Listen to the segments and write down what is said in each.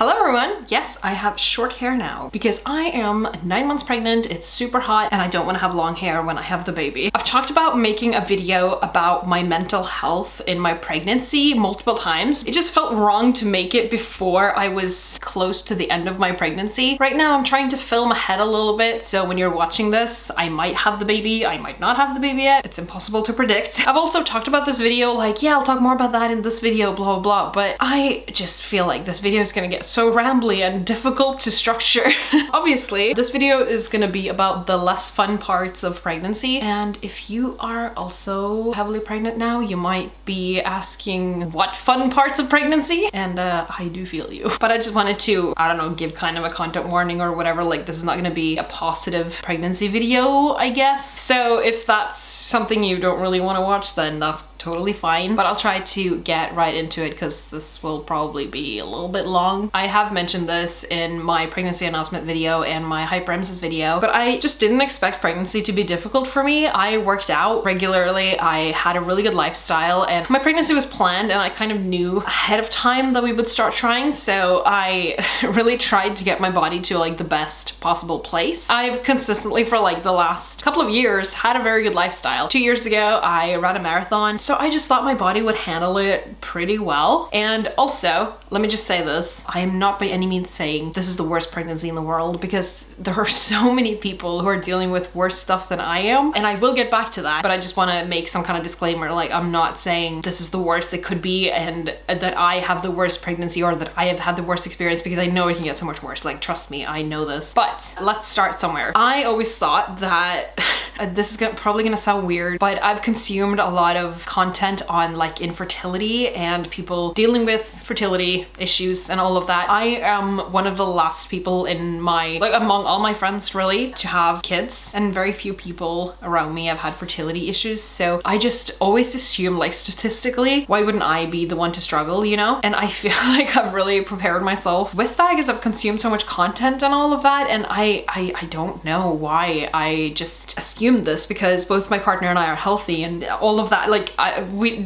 Hello everyone! Yes, I have short hair now because I am 9 months pregnant, it's super hot, and I don't want to have long hair when I have the baby. I've talked about making a video about my mental health in my pregnancy multiple times. It just felt wrong to make it before I was close to the end of my pregnancy. Right now I'm trying to film ahead a little bit, so when you're watching this, I might have the baby, I might not have the baby yet. It's impossible to predict. I've also talked about this video like, yeah, I'll talk more about that in this video, blah blah blah, but I just feel like this video is gonna get so rambly and difficult to structure. Obviously, this video is gonna be about the less fun parts of pregnancy, and if you are also heavily pregnant now, you might be asking what fun parts of pregnancy, and I do feel you. But I just wanted to, I don't know, give kind of a content warning or whatever, like this is not gonna be a positive pregnancy video, I guess. So if that's something you don't really want to watch, then that's totally fine, but I'll try to get right into it because this will probably be a little bit long. I have mentioned this in my pregnancy announcement video and my hyperemesis video, but I just didn't expect pregnancy to be difficult for me. I worked out regularly, I had a really good lifestyle, and my pregnancy was planned and I kind of knew ahead of time that we would start trying, so I really tried to get my body to like the best possible place. I've consistently for like the last couple of years had a very good lifestyle. 2 years ago I ran a marathon, so I just thought my body would handle it pretty well. And also, let me just say this, I am not by any means saying this is the worst pregnancy in the world, because there are so many people who are dealing with worse stuff than I am, and I will get back to that, but I just want to make some kind of disclaimer, like I'm not saying this is the worst it could be and that I have the worst pregnancy or that I have had the worst experience, because I know it can get so much worse, like trust me, I know this. But let's start somewhere. I always thought that this is probably gonna sound weird, but I've consumed a lot of content on like infertility and people dealing with fertility issues and all of that. I am one of the last people in my, like among all my friends really, to have kids, and very few people around me have had fertility issues, so I just always assume like statistically, why wouldn't I be the one to struggle, you know? And I feel like I've really prepared myself with that because I've consumed so much content and all of that, and I don't know why I just assumed this, because both my partner and I are healthy and all of that, like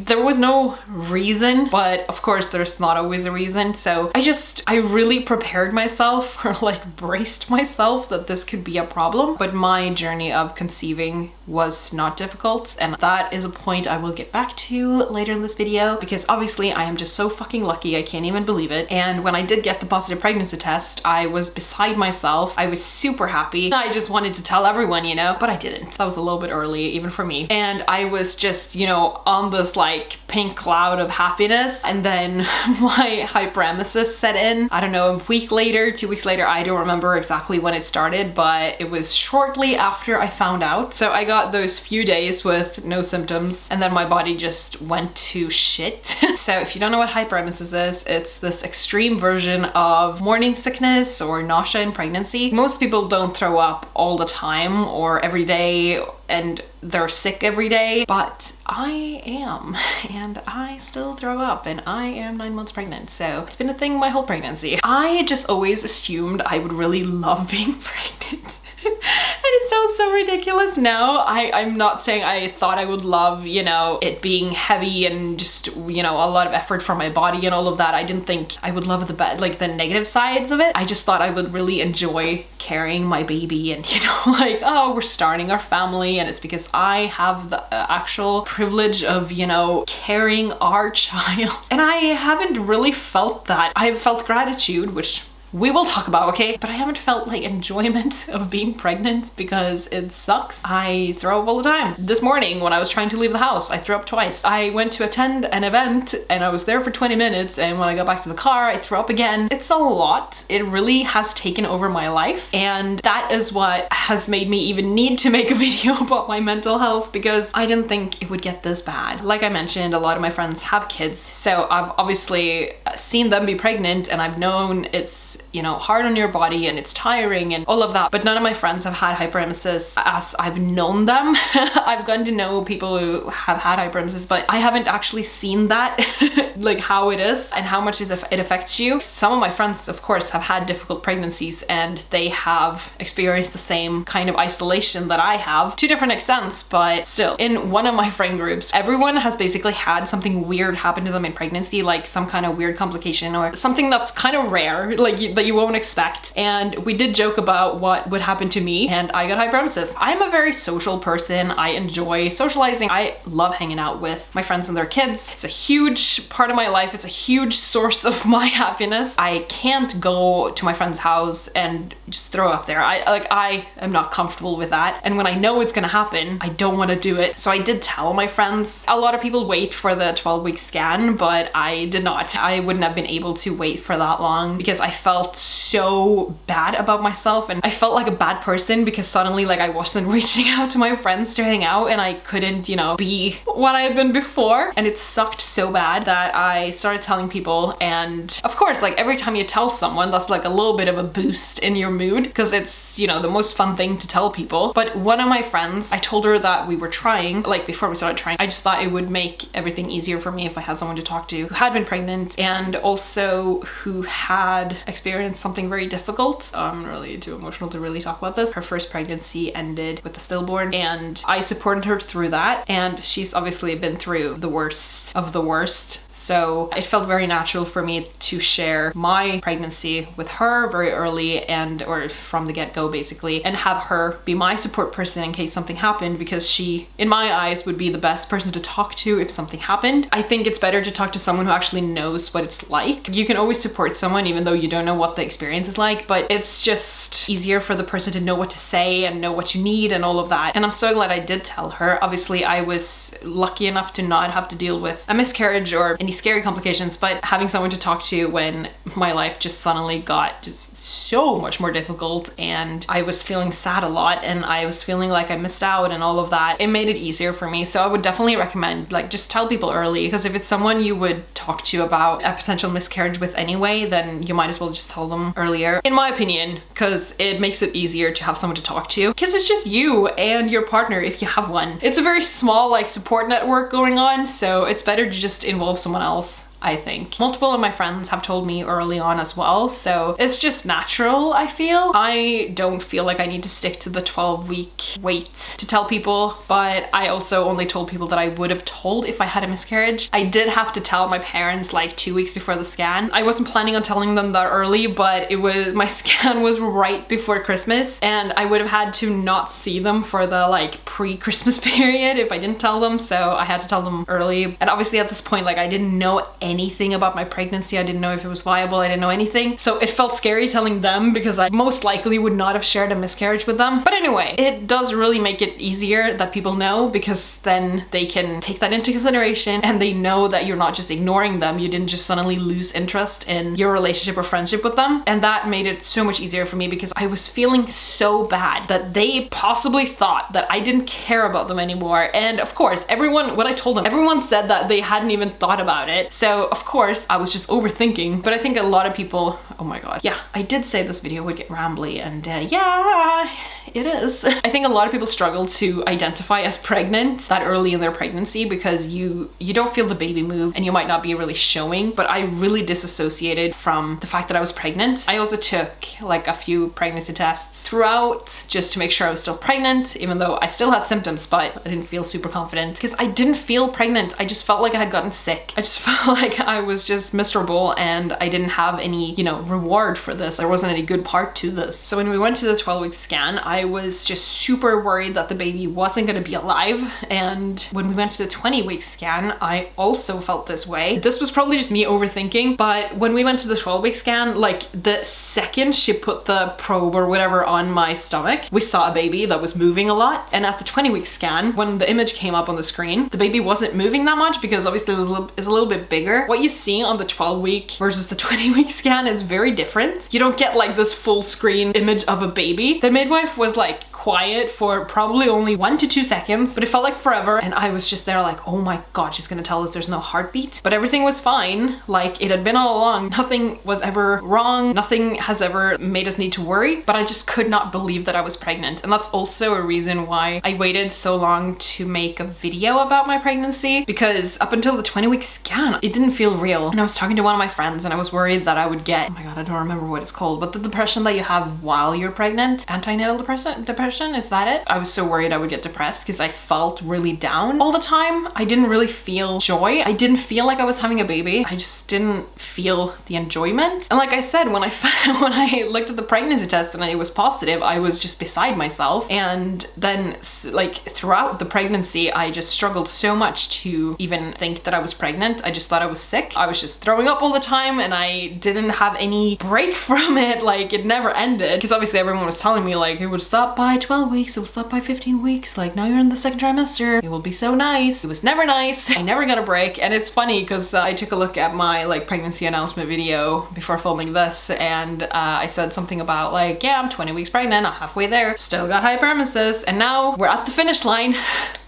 there was no reason, but of course there's not always a reason. So I really prepared myself, or like braced myself that this could be a problem. But my journey of conceiving was not difficult, and that is a point I will get back to later in this video, because obviously I am just so fucking lucky, I can't even believe it. And when I did get the positive pregnancy test, I was beside myself. I was super happy. I just wanted to tell everyone, you know, but I didn't. That was a little bit early even for me. And I was just, you know, on this like pink cloud of happiness, and then my hyperemesis set in. I don't know, a week later, 2 weeks later, I don't remember exactly when it started, but it was shortly after I found out. So I got those few days with no symptoms, and then my body just went to shit. So if you don't know what hyperemesis is, it's this extreme version of morning sickness or nausea in pregnancy. Most people don't throw up all the time or every day and they're sick every day, but I am, and I still throw up, and I am 9 months pregnant, so it's been a thing my whole pregnancy. I just always assumed I would really love being pregnant. And it sounds so ridiculous now. I'm not saying I thought I would love, you know, it being heavy and just, you know, a lot of effort for my body and all of that. I didn't think I would love the negative sides of it. I just thought I would really enjoy carrying my baby and, you know, like, oh, we're starting our family, and it's because I have the actual privilege of, you know, carrying our child. And I haven't really felt that. I've felt gratitude, which we will talk about, okay? But I haven't felt like enjoyment of being pregnant because it sucks. I throw up all the time. This morning when I was trying to leave the house, I threw up twice. I went to attend an event and I was there for 20 minutes, and when I got back to the car, I threw up again. It's a lot. It really has taken over my life, and that is what has made me even need to make a video about my mental health, because I didn't think it would get this bad. Like I mentioned, a lot of my friends have kids, so I've obviously seen them be pregnant, and I've known it's you know, hard on your body and it's tiring and all of that. But none of my friends have had hyperemesis as I've known them. I've gotten to know people who have had hyperemesis, but I haven't actually seen that, like how it is and how much it affects you. Some of my friends, of course, have had difficult pregnancies and they have experienced the same kind of isolation that I have, to different extents, but still. In one of my friend groups, everyone has basically had something weird happen to them in pregnancy, like some kind of weird complication or something that's kind of rare, like that you won't expect. And we did joke about what would happen to me, and I got hyperemesis. I'm a very social person. I enjoy socializing. I love hanging out with my friends and their kids. It's a huge part of my life. It's a huge source of my happiness. I can't go to my friend's house and just throw up there. I am not comfortable with that. And when I know it's gonna happen, I don't want to do it. So I did tell my friends. A lot of people wait for the 12-week scan, but I did not. I wouldn't have been able to wait for that long because I felt so bad about myself, and I felt like a bad person because suddenly like I wasn't reaching out to my friends to hang out and I couldn't, you know, be what I had been before. And it sucked so bad that I started telling people. And of course, like every time you tell someone, that's like a little bit of a boost in your mood because it's, you know, the most fun thing to tell people. But one of my friends, I told her that we were trying, like before we started trying, I just thought it would make everything easier for me if I had someone to talk to who had been pregnant and also who had experienced something very difficult. I'm really too emotional to really talk about this. Her first pregnancy ended with a stillborn and I supported her through that, and she's obviously been through the worst of the worst. So it felt very natural for me to share my pregnancy with her very early or from the get-go basically, and have her be my support person in case something happened, because she, in my eyes, would be the best person to talk to if something happened. I think it's better to talk to someone who actually knows what it's like. You can always support someone even though you don't know what the experience is like, but it's just easier for the person to know what to say and know what you need and all of that. And I'm so glad I did tell her. Obviously, I was lucky enough to not have to deal with a miscarriage or any scary complications, but having someone to talk to when my life just suddenly got just so much more difficult and I was feeling sad a lot and I was feeling like I missed out and all of that, it made it easier for me. So I would definitely recommend, like, just tell people early, because if it's someone you would talk to about a potential miscarriage with anyway, then you might as well just tell them earlier, in my opinion, because it makes it easier to have someone to talk to, because it's just you and your partner if you have one. It's a very small like support network going on, so it's better to just involve someone else, I think. Multiple of my friends have told me early on as well, so it's just natural, I feel. I don't feel like I need to stick to the 12-week wait to tell people, but I also only told people that I would have told if I had a miscarriage. I did have to tell my parents like 2 weeks before the scan. I wasn't planning on telling them that early, but my scan was right before Christmas and I would have had to not see them for the like pre-Christmas period if I didn't tell them, so I had to tell them early. And obviously at this point, like, I didn't know anything about my pregnancy. I didn't know if it was viable. I didn't know anything. So it felt scary telling them because I most likely would not have shared a miscarriage with them. But anyway, it does really make it easier that people know, because then they can take that into consideration and they know that you're not just ignoring them. You didn't just suddenly lose interest in your relationship or friendship with them. And that made it so much easier for me because I was feeling so bad that they possibly thought that I didn't care about them anymore. And of course, when I told them, everyone said that they hadn't even thought about it. So of course, I was just overthinking. But I think a lot of people, oh my god. Yeah, I did say this video would get rambly, and yeah, it is. I think a lot of people struggle to identify as pregnant that early in their pregnancy because you don't feel the baby move and you might not be really showing, but I really disassociated from the fact that I was pregnant. I also took like a few pregnancy tests throughout just to make sure I was still pregnant, even though I still had symptoms, but I didn't feel super confident because I didn't feel pregnant. I just felt like I had gotten sick. I just felt like I was just miserable and I didn't have any, you know, reward for this. There wasn't any good part to this. So when we went to the 12-week scan, I was just super worried that the baby wasn't going to be alive. And when we went to the 20-week scan, I also felt this way. This was probably just me overthinking, but when we went to the 12-week scan, like the second she put the probe or whatever on my stomach, we saw a baby that was moving a lot. And at the 20-week scan, when the image came up on the screen, the baby wasn't moving that much because obviously it was a little bit bigger. What you see on the 12-week versus the 20-week scan is very different. You don't get like this full screen image of a baby. The midwife was like quiet for probably only 1 to 2 seconds, but it felt like forever. And I was just there like, oh my God, she's gonna tell us there's no heartbeat. But everything was fine, like it had been all along. Nothing was ever wrong. Nothing has ever made us need to worry, but I just could not believe that I was pregnant. And that's also a reason why I waited so long to make a video about my pregnancy, because up until the 20-week scan, it didn't feel real. And I was talking to one of my friends and I was worried that I would get, oh my God, I don't remember what it's called, but the depression that you have while you're pregnant, antenatal depression, is that it? I was so worried I would get depressed because I felt really down all the time. I didn't really feel joy. I didn't feel like I was having a baby. I just didn't feel the enjoyment. And like I said, when I looked at the pregnancy test and it was positive, I was just beside myself. And then like throughout the pregnancy, I just struggled so much to even think that I was pregnant. I just thought I was sick. I was just throwing up all the time and I didn't have any break from it. Like it never ended, because obviously everyone was telling me like it would stop by 12 weeks, it will stop by 15 weeks, like now you're in the second trimester, it will be so nice. It was never nice. I never got a break. And it's funny because I took a look at my like pregnancy announcement video before filming this, and I said something about like, yeah, I'm 20 weeks pregnant, I'm halfway there, still got hyperemesis, and now we're at the finish line.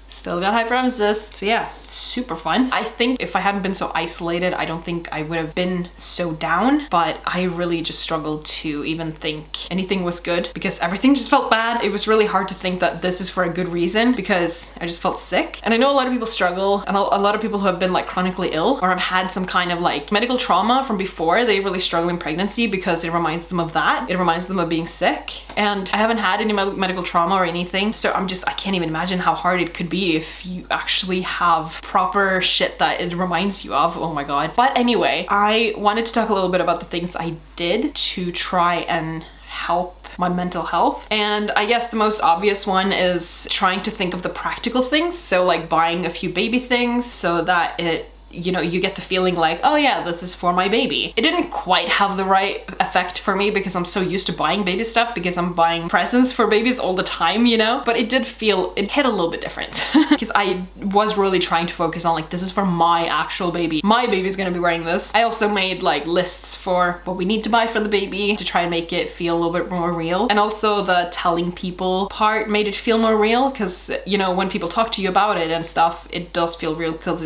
Still got hyperemesis. So yeah, super fun. I think if I hadn't been so isolated, I don't think I would have been so down, but I really just struggled to even think anything was good because everything just felt bad. It was really hard to think that this is for a good reason because I just felt sick. And I know a lot of people struggle, and a lot of people who have been like chronically ill or have had some kind of like medical trauma from before, they really struggle in pregnancy because it reminds them of that. It reminds them of being sick. And I haven't had any medical trauma or anything, so I can't even imagine how hard it could be if you actually have proper shit that it reminds you of. Oh my God. But anyway, I wanted to talk a little bit about the things I did to try and help my mental health. And I guess the most obvious one is trying to think of the practical things. So like buying a few baby things so that you get the feeling like, oh yeah, this is for my baby. It didn't quite have the right effect for me because I'm so used to buying baby stuff because I'm buying presents for babies all the time, but it hit a little bit different because I was really trying to focus on like, this is for my actual baby. My baby's gonna be wearing this. I also made like lists for what we need to buy for the baby to try and make it feel a little bit more real. And also the telling people part made it feel more real because, when people talk to you about it and stuff, it does feel real because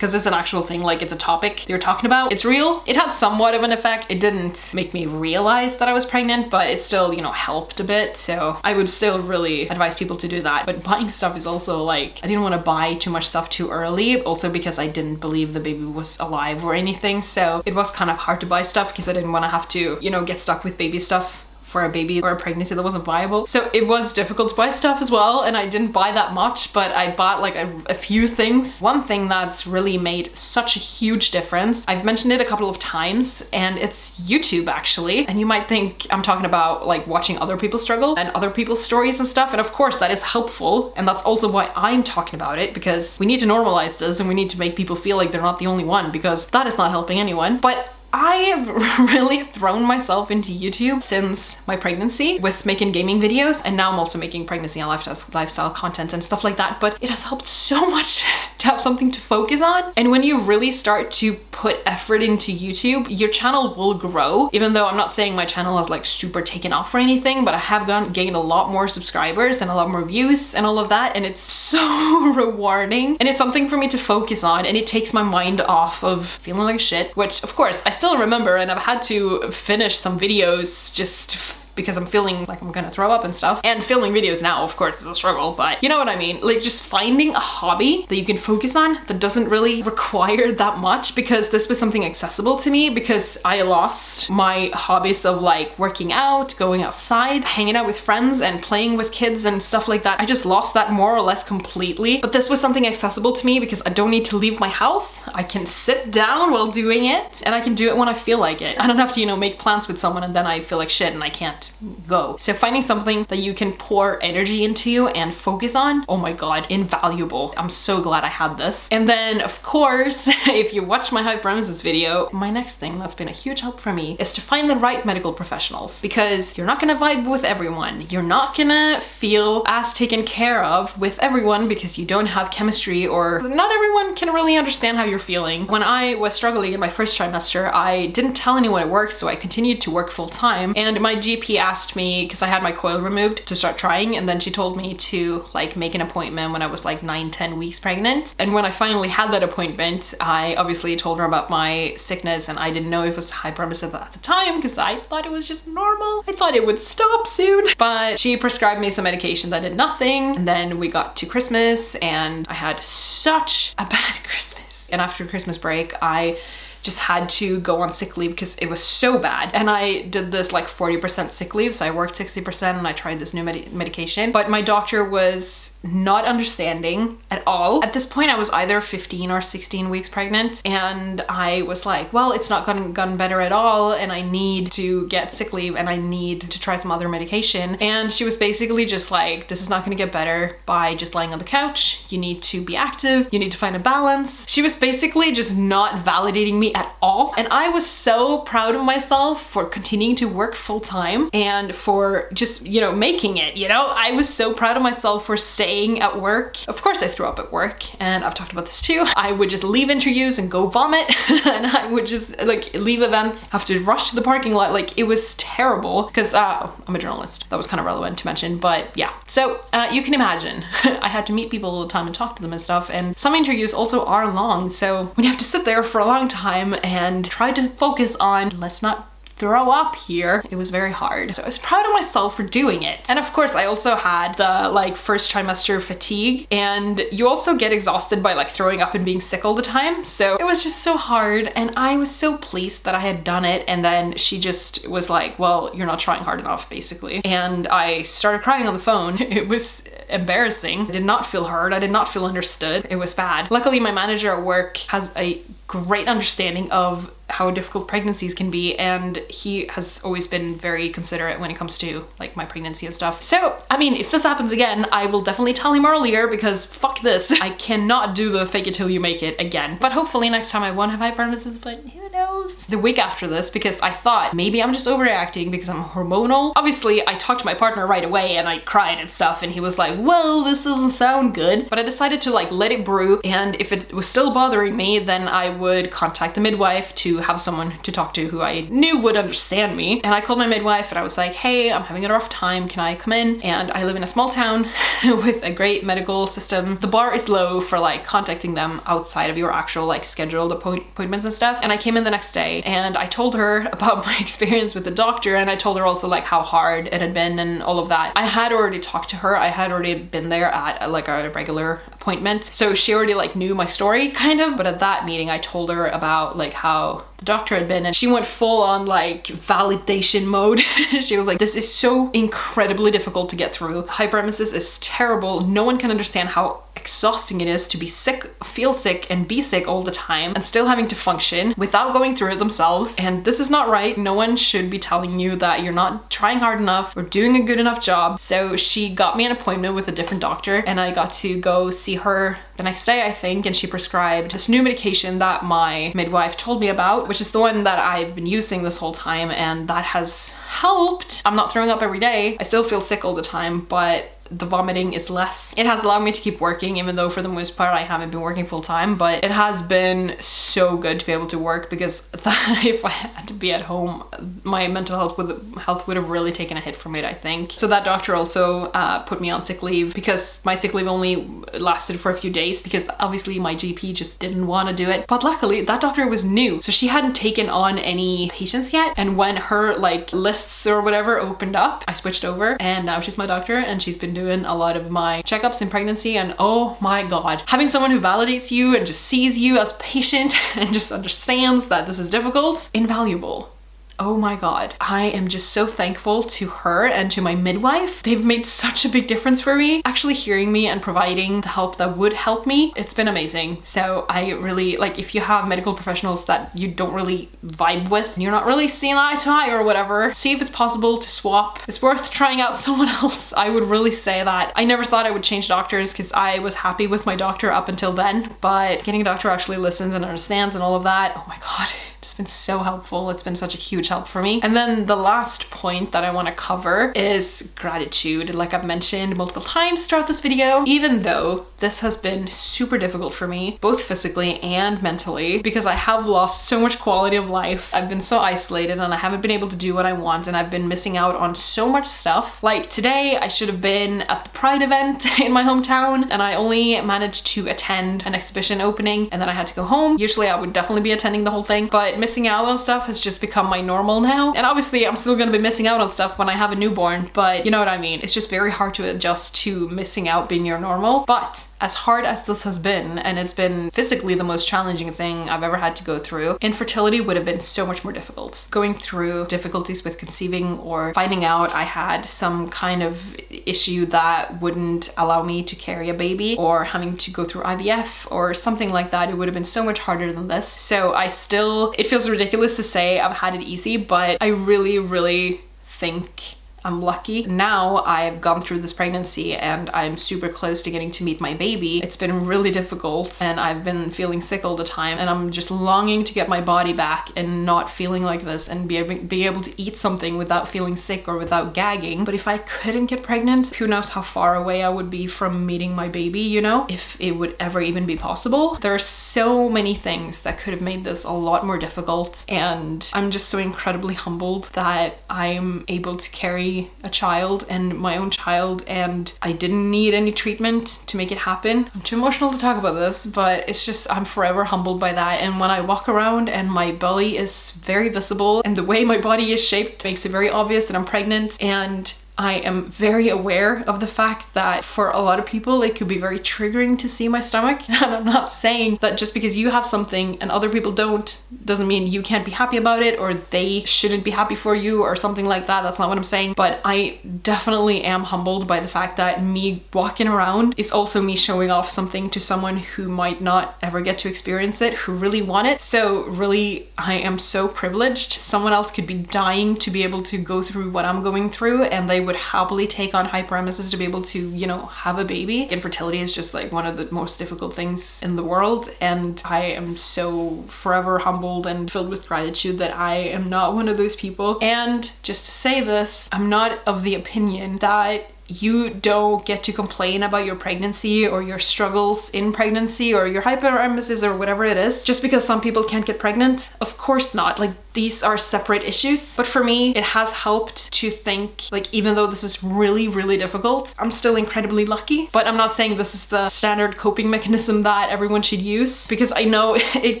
it's an actual thing, like it's a topic you're talking about. It's real. It had somewhat of an effect. It didn't make me realize that I was pregnant, but it still, helped a bit. So I would still really advise people to do that. But buying stuff is also like, I didn't want to buy too much stuff too early, also because I didn't believe the baby was alive or anything. So it was kind of hard to buy stuff because I didn't want to have to, get stuck with baby stuff for a baby or a pregnancy that wasn't viable. So it was difficult to buy stuff as well, and I didn't buy that much, but I bought like a few things. One thing that's really made such a huge difference, I've mentioned it a couple of times, and it's YouTube actually. And you might think I'm talking about like watching other people struggle and other people's stories and stuff, and of course that is helpful, and that's also why I'm talking about it, because we need to normalize this and we need to make people feel like they're not the only one, because that is not helping anyone. But I have really thrown myself into YouTube since my pregnancy with making gaming videos, and now I'm also making pregnancy and lifestyle content and stuff like that, but it has helped so much to have something to focus on. And when you really start to put effort into YouTube, your channel will grow. Even though I'm not saying my channel has like super taken off or anything, but I have gained a lot more subscribers and a lot more views and all of that, and it's so rewarding. And it's something for me to focus on, and it takes my mind off of feeling like shit, which of course I still remember, and I've had to finish some videos just because I'm feeling like I'm gonna throw up and stuff. And filming videos now, of course, is a struggle, but you know what I mean? Like just finding a hobby that you can focus on that doesn't really require that much, because this was something accessible to me because I lost my hobbies of like working out, going outside, hanging out with friends and playing with kids and stuff like that. I just lost that more or less completely. But this was something accessible to me because I don't need to leave my house. I can sit down while doing it, and I can do it when I feel like it. I don't have to, make plans with someone and then I feel like shit and I can't go. So finding something that you can pour energy into and focus on, oh my God, invaluable. I'm so glad I had this. And then of course, if you watch my hyperemesis video, my next thing that's been a huge help for me is to find the right medical professionals, because you're not gonna vibe with everyone. You're not gonna feel as taken care of with everyone because you don't have chemistry, or not everyone can really understand how you're feeling. When I was struggling in my first trimester, I didn't tell anyone at work, so I continued to work full time, and my GP she asked me, because I had my coil removed, to start trying, and then she told me to like make an appointment when I was like 9-10 weeks pregnant. And when I finally had that appointment, I obviously told her about my sickness, and I didn't know it was hyperemesis at the time because I thought it was just normal. I thought it would stop soon. But she prescribed me some medications that did nothing, and then we got to Christmas and I had such a bad Christmas. And after Christmas break, I just had to go on sick leave because it was so bad. And I did this like 40% sick leave, so I worked 60% and I tried this new medication. But my doctor was not understanding at all. At this point, I was either 15 or 16 weeks pregnant, and I was like, well, it's not gotten better at all, and I need to get sick leave and I need to try some other medication. And she was basically just like, this is not gonna get better by just lying on the couch. You need to be active. You need to find a balance. She was basically just not validating me at all. And I was so proud of myself for continuing to work full time and for just, you know, making it, you know? I was so proud of myself for staying at work. Of course I threw up at work, and I've talked about this too. I would just leave interviews and go vomit and I would just like leave events, have to rush to the parking lot. Like, it was terrible because I'm a journalist. That was kind of relevant to mention, but yeah. So you can imagine I had to meet people all the time and talk to them and stuff, and some interviews also are long. So when you have to sit there for a long time and try to focus on, let's not throw up here, it was very hard. So I was proud of myself for doing it. And of course I also had the like first trimester fatigue, and you also get exhausted by like throwing up and being sick all the time. So it was just so hard, and I was so pleased that I had done it. And then she just was like, well, you're not trying hard enough, basically. And I started crying on the phone. It was embarrassing. I did not feel heard. I did not feel understood. It was bad. Luckily, my manager at work has a great understanding of how difficult pregnancies can be, and he has always been very considerate when it comes to like my pregnancy and stuff. So I mean, if this happens again, I will definitely tell him earlier, because fuck this. I cannot do the fake it till you make it again. But hopefully next time I won't have hyperemesis, but who knows? The week after this, because I thought maybe I'm just overreacting because I'm hormonal. Obviously I talked to my partner right away and I cried and stuff, and he was like, well, this doesn't sound good. But I decided to like let it brew, and if it was still bothering me, then I would contact the midwife to have someone to talk to who I knew would understand me. And I called my midwife and I was like, hey, I'm having a rough time, can I come in? And I live in a small town with a great medical system. The bar is low for like contacting them outside of your actual like scheduled appointments and stuff. And I came in the next day and I told her about my experience with the doctor, and I told her also like how hard it had been and all of that. I had already talked to her. I had already been there at like a regular appointment, so she already like knew my story kind of. But at that meeting I told her about like how the doctor had been, and she went full on like validation mode. She was like, this is so incredibly difficult to get through. Hyperemesis is terrible. No one can understand how exhausting it is to be sick, feel sick, and be sick all the time and still having to function without going through it themselves. And this is not right. No one should be telling you that you're not trying hard enough or doing a good enough job. So she got me an appointment with a different doctor, and I got to go see her the next day, I think, and she prescribed this new medication that my midwife told me about, which is the one that I've been using this whole time, and that has helped. I'm not throwing up every day. I still feel sick all the time, but the vomiting is less. It has allowed me to keep working, even though for the most part I haven't been working full time, but it has been so good to be able to work, because if I had to be at home, my mental health would have really taken a hit from it, I think. So that doctor also put me on sick leave, because my sick leave only lasted for a few days, because obviously my GP just didn't want to do it. But luckily that doctor was new, so she hadn't taken on any patients yet, and when her like lists or whatever opened up, I switched over, and now she's my doctor, and she's been doing a lot of my checkups in pregnancy. And oh my god, having someone who validates you and just sees you as a patient and just understands that this is difficult, invaluable. Oh my god, I am just so thankful to her and to my midwife. They've made such a big difference for me, actually hearing me and providing the help that would help me. It's been amazing. So I really, like, if you have medical professionals that you don't really vibe with and you're not really seeing eye to eye or whatever, see if it's possible to swap. It's worth trying out someone else. I would really say that. I never thought I would change doctors because I was happy with my doctor up until then, but getting a doctor who actually listens and understands and all of that, oh my god, It's been so helpful. It's been such a huge help for me. And then the last point that I want to cover is gratitude. Like I've mentioned multiple times throughout this video, even though this has been super difficult for me, both physically and mentally, because I have lost so much quality of life. I've been so isolated and I haven't been able to do what I want, and I've been missing out on so much stuff. Like today, I should have been at the Pride event in my hometown, and I only managed to attend an exhibition opening, and then I had to go home. Usually I would definitely be attending the whole thing, but missing out on stuff has just become my normal now. And obviously I'm still gonna be missing out on stuff when I have a newborn, but you know what I mean? It's just very hard to adjust to missing out being your normal. But as hard as this has been, and it's been physically the most challenging thing I've ever had to go through, infertility would have been so much more difficult. Going through difficulties with conceiving or finding out I had some kind of issue that wouldn't allow me to carry a baby, or having to go through IVF or something like that, it would have been so much harder than this. So it feels ridiculous to say I've had it easy, but I really think I'm lucky. Now I've gone through this pregnancy and I'm super close to getting to meet my baby. It's been really difficult and I've been feeling sick all the time, and I'm just longing to get my body back and not feeling like this and be able to eat something without feeling sick or without gagging. But if I couldn't get pregnant, who knows how far away I would be from meeting my baby, you know? If it would ever even be possible. There are so many things that could have made this a lot more difficult, and I'm just so incredibly humbled that I'm able to carry a child and my own child, and I didn't need any treatment to make it happen. I'm too emotional to talk about this, but it's just, I'm forever humbled by that. And when I walk around and my belly is very visible and the way my body is shaped makes it very obvious that I'm pregnant, and I am very aware of the fact that for a lot of people it could be very triggering to see my stomach. And I'm not saying that just because you have something and other people don't doesn't mean you can't be happy about it or they shouldn't be happy for you or something like that. That's not what I'm saying. But I definitely am humbled by the fact that me walking around is also me showing off something to someone who might not ever get to experience it, who really want it. So really, I am so privileged. Someone else could be dying to be able to go through what I'm going through, and they would happily take on hyperemesis to be able to, you know, have a baby. Infertility is just like one of the most difficult things in the world, and I am so forever humbled and filled with gratitude that I am not one of those people. And just to say this, I'm not of the opinion that you don't get to complain about your pregnancy or your struggles in pregnancy or your hyperemesis or whatever it is just because some people can't get pregnant. Of course not. Like, these are separate issues. But for me, it has helped to think, like, even though this is really difficult, I'm still incredibly lucky. But I'm not saying this is the standard coping mechanism that everyone should use, because I know it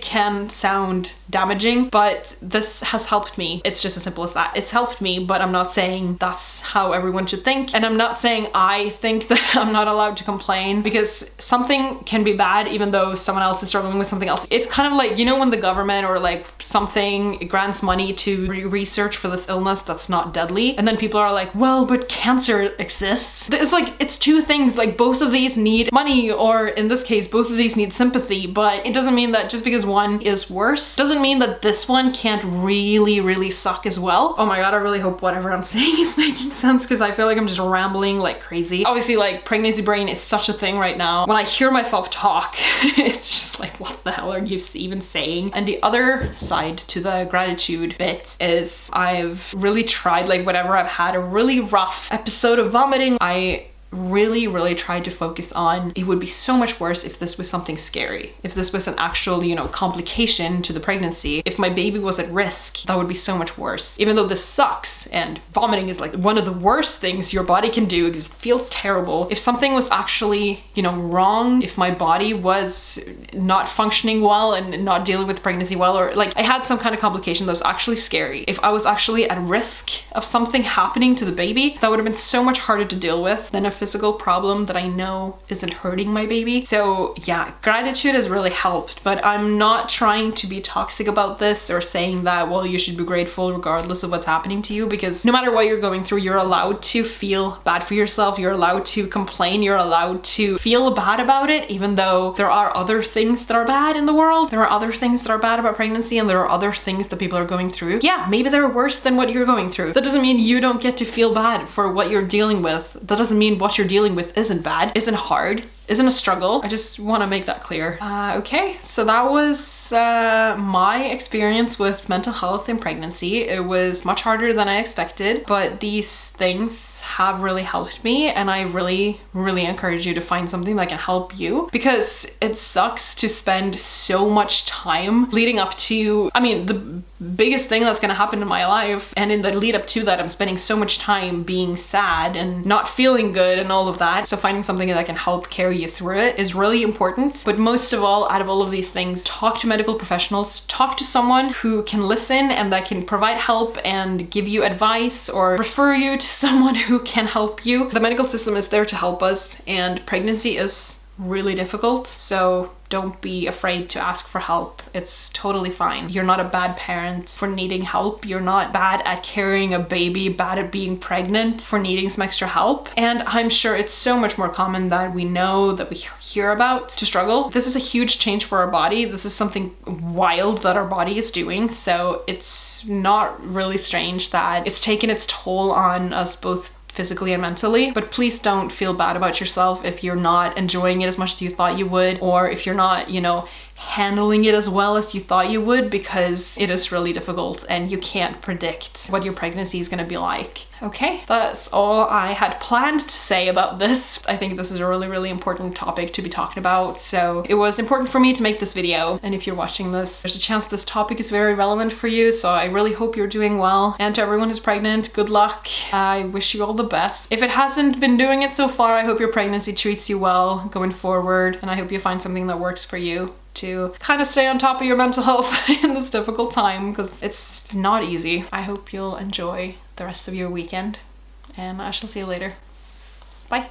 can sound damaging, but this has helped me. It's just as simple as that. It's helped me, but I'm not saying that's how everyone should think. And I'm not saying I think that I'm not allowed to complain, because something can be bad even though someone else is struggling with something else. It's kind of like, you know, when the government or like something grants money to research for this illness that's not deadly, and then people are like, well, but cancer exists. It's like, it's two things. Like, both of these need money, or in this case, both of these need sympathy, but it doesn't mean that just because one is worse doesn't mean that this one can't really suck as well. Oh my god, I really hope whatever I'm saying is making sense, because I feel like I'm just rambling like crazy. Obviously, like, pregnancy brain is such a thing right now. When I hear myself talk, it's just like, what the hell are you even saying? And the other side to the gratitude bit is I've really tried, like, whenever I've had a really rough episode of vomiting, I really tried to focus on, it would be so much worse if this was something scary. If this was an actual, you know, complication to the pregnancy. If my baby was at risk, that would be so much worse. Even though this sucks, and vomiting is like one of the worst things your body can do because it feels terrible. If something was actually, you know, wrong, if my body was not functioning well and not dealing with pregnancy well, or like I had some kind of complication that was actually scary. If I was actually at risk of something happening to the baby, that would have been so much harder to deal with than a physical problem that I know isn't hurting my baby. So yeah, gratitude has really helped, but I'm not trying to be toxic about this or saying that, well, you should be grateful regardless of what's happening to you, because no matter what you're going through, you're allowed to feel bad for yourself. You're allowed to complain. You're allowed to feel bad about it, even though there are other things that are bad in the world. There are other things that are bad about pregnancy, and there are other things that people are going through. Yeah, maybe they're worse than what you're going through. That doesn't mean you don't get to feel bad for what you're dealing with. That doesn't mean what you're dealing with isn't bad, isn't hard. isn't a struggle. I just want to make that clear. Okay, so that was my experience with mental health in pregnancy. It was much harder than I expected, but these things have really helped me, and I really encourage you to find something that can help you, because it sucks to spend so much time leading up to, I mean, the biggest thing that's gonna happen in my life, and in the lead up to that I'm spending so much time being sad and not feeling good and all of that. So finding something that can help carry you through it is really important. But most of all, out of all of these things, talk to medical professionals, talk to someone who can listen and that can provide help and give you advice or refer you to someone who can help you. The medical system is there to help us, and pregnancy is really difficult, so don't be afraid to ask for help. It's totally fine. You're not a bad parent for needing help. You're not bad at carrying a baby, bad at being pregnant for needing some extra help. And I'm sure it's so much more common than we know, that we hear about, to struggle. This is a huge change for our body. This is something wild that our body is doing. So it's not really strange that it's taken its toll on us both physically and mentally. But please don't feel bad about yourself if you're not enjoying it as much as you thought you would, or if you're not, you know, handling it as well as you thought you would, because it is really difficult and you can't predict what your pregnancy is going to be like. Okay, that's all I had planned to say about this. I think this is a really important topic to be talking about, so it was important for me to make this video. And if you're watching this, there's a chance this topic is very relevant for you, so I really hope you're doing well. And to everyone who's pregnant, good luck. I wish you all the best. If it hasn't been doing it so far, I hope your pregnancy treats you well going forward, and I hope you find something that works for you to kind of stay on top of your mental health in this difficult time, because it's not easy. I hope you'll enjoy the rest of your weekend, and I shall see you later. Bye.